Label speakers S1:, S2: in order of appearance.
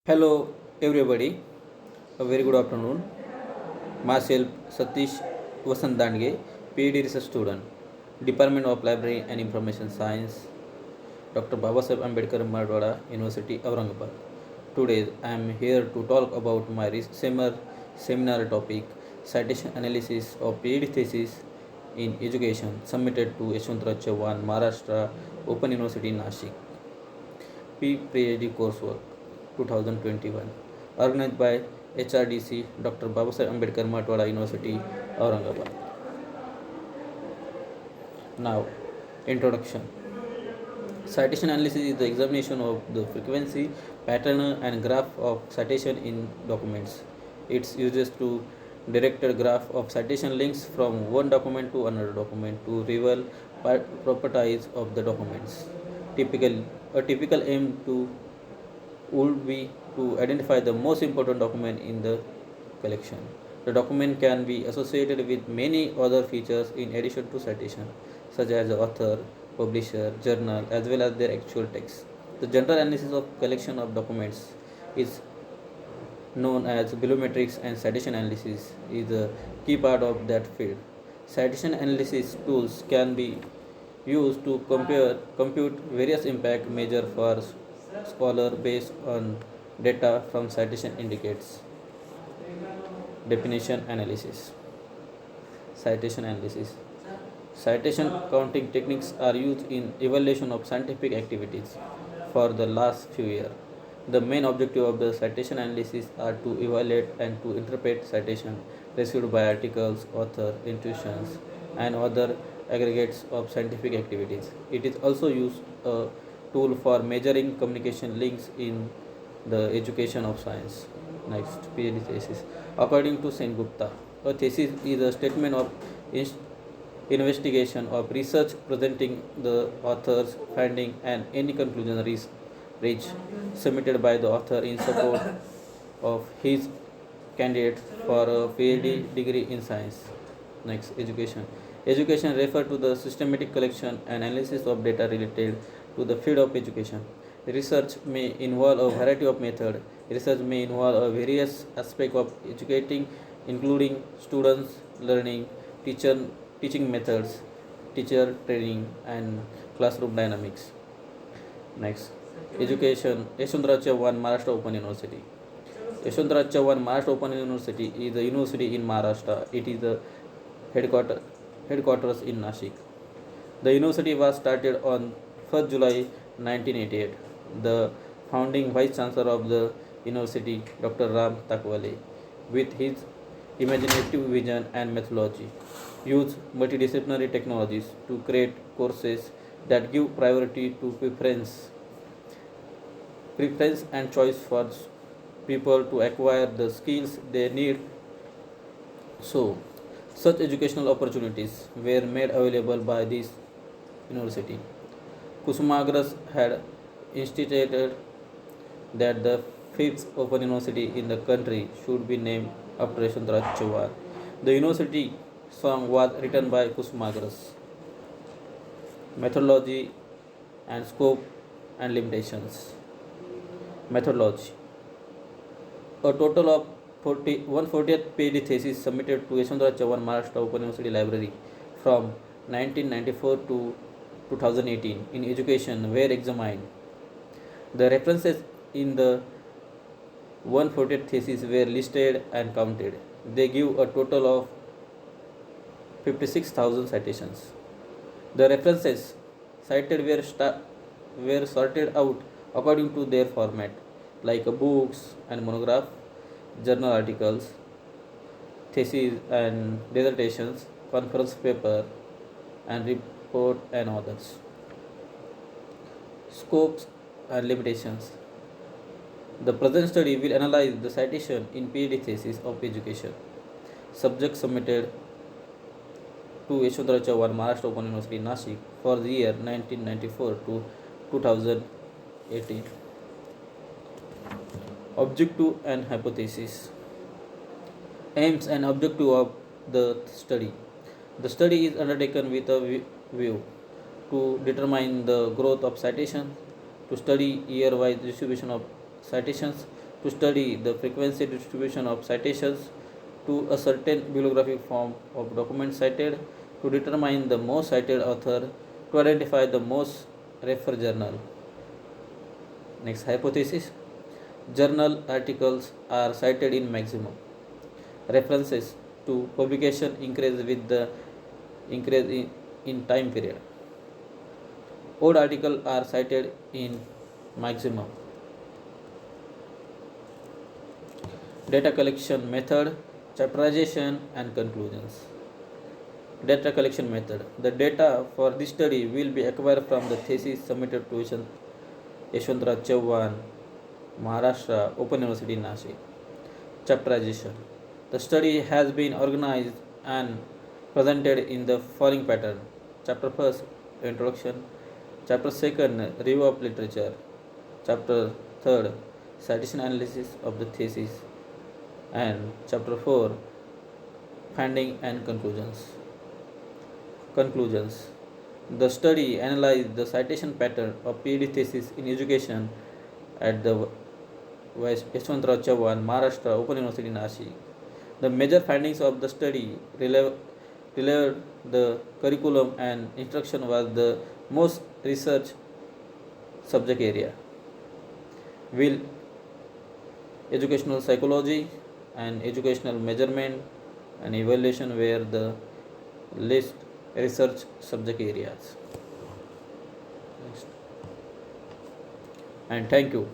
S1: Hello, everybody. A very good afternoon. Myself, Satish Vasant Dandge, PhD research student, Department of Library and Information Science, Dr. Babasaheb Ambedkar Marathwada University, Aurangabad. Today, I am here to talk about my seminar topic, citation analysis of PhD thesis in education, submitted to Yashwantrao Chauhan, Maharashtra Open University, Nashik. PhD coursework 2021 organized by HRDC Dr. Babasaheb Ambedkar Marathwada University, Aurangabad. Now, introduction. Citation analysis is the examination of the frequency, pattern, and graph of citation in documents. It uses to directed graph of citation links from one document to another document to reveal properties of the documents. A typical aim to would be to identify the most important document in the collection. The document can be associated with many other features in addition to citation, such as the author, publisher, journal, as well as their actual text. The general analysis of collection of documents is known as bibliometrics, and citation analysis is a key part of that field. Citation analysis tools can be used to compute various impact measure for scholar based on data from citation indicates. Definition analysis. Citation analysis. Citation counting techniques are used in evaluation of scientific activities for the last few years. The main objective of the citation analysis are to evaluate and to interpret citation received by articles, author, institutions, and other aggregates of scientific activities. It is also used a tool for measuring communication links in the education of science. Next, PhD thesis. According to Sengupta, a thesis is a statement of investigation of research presenting the author's finding and any conclusion reached submitted by the author in support of his candidate for a PhD degree in science. Next, education. Education refers to the systematic collection and analysis of data related to the field of education. Research may involve a variety of methods. Research may involve a various aspects of educating, including students learning, teaching methods, teacher training, and classroom dynamics. Next, education. Yashwantrao Chauhan, Maharashtra Open University. Yashwantrao Chauhan, Maharashtra Open University is a university in Maharashtra. It is the headquarters in Nashik. The university was started on 1st July 1988. The founding vice chancellor of the university, Dr. Ram Takwale, with his imaginative vision and methodology, used multidisciplinary technologies to create courses that give priority to preference and choice for people to acquire the skills they need. So, such educational opportunities were made available by this university. Kusumagras had instituted that the fifth open university in the country should be named after Yashwantrao Chauhan. The university song was written by Kusumagras. Methodology and scope and limitations. Methodology. A total of 140th PhD thesis submitted to Yashwantrao Chauhan Maharashtra Open University Library from 1994 to 2018 in education were examined. The references in the 140th thesis were listed and counted. They give a total of 56,000 citations. The references cited were sorted out according to their format, like books and monograph, journal articles, theses and dissertations, conference paper, and report and others. Scopes and limitations. The present study will analyze the citation in PhD thesis of education. Subject submitted to Yashwantrao Chauhan Maharashtra Open University Nashik for the year 1994 to 2018. Objective and hypothesis. Aims and objective of the study. The study is undertaken with a view to determine the growth of citation, to study year-wise distribution of citations, to study the frequency distribution of citations to a certain bibliographic form of documents cited, to determine the most cited author, to identify the most referred journal. Next hypothesis: journal articles are cited in maximum. References to publication increase with the increase in time period. Old articles are cited in maximum. Data collection method, chapterization and conclusions. Data collection method. The data for this study will be acquired from the thesis submitted to Yashwantrao Chauhan, Maharashtra Open University, Nashik. Chapterization. The study has been organized and presented in the following pattern: Chapter 1, Introduction; Chapter 2, Review of Literature; Chapter 3, Citation Analysis of the Thesis; and Chapter 4, Finding and Conclusions. Conclusions. The study analyzed the citation pattern of PhD thesis in education at the Yashwantrao Chauhan, Maharashtra Open University, Nashik. The major findings of the study releved the curriculum and instruction was the most research subject area, while educational psychology and educational measurement and evaluation were the least research subject areas. Next. And thank you.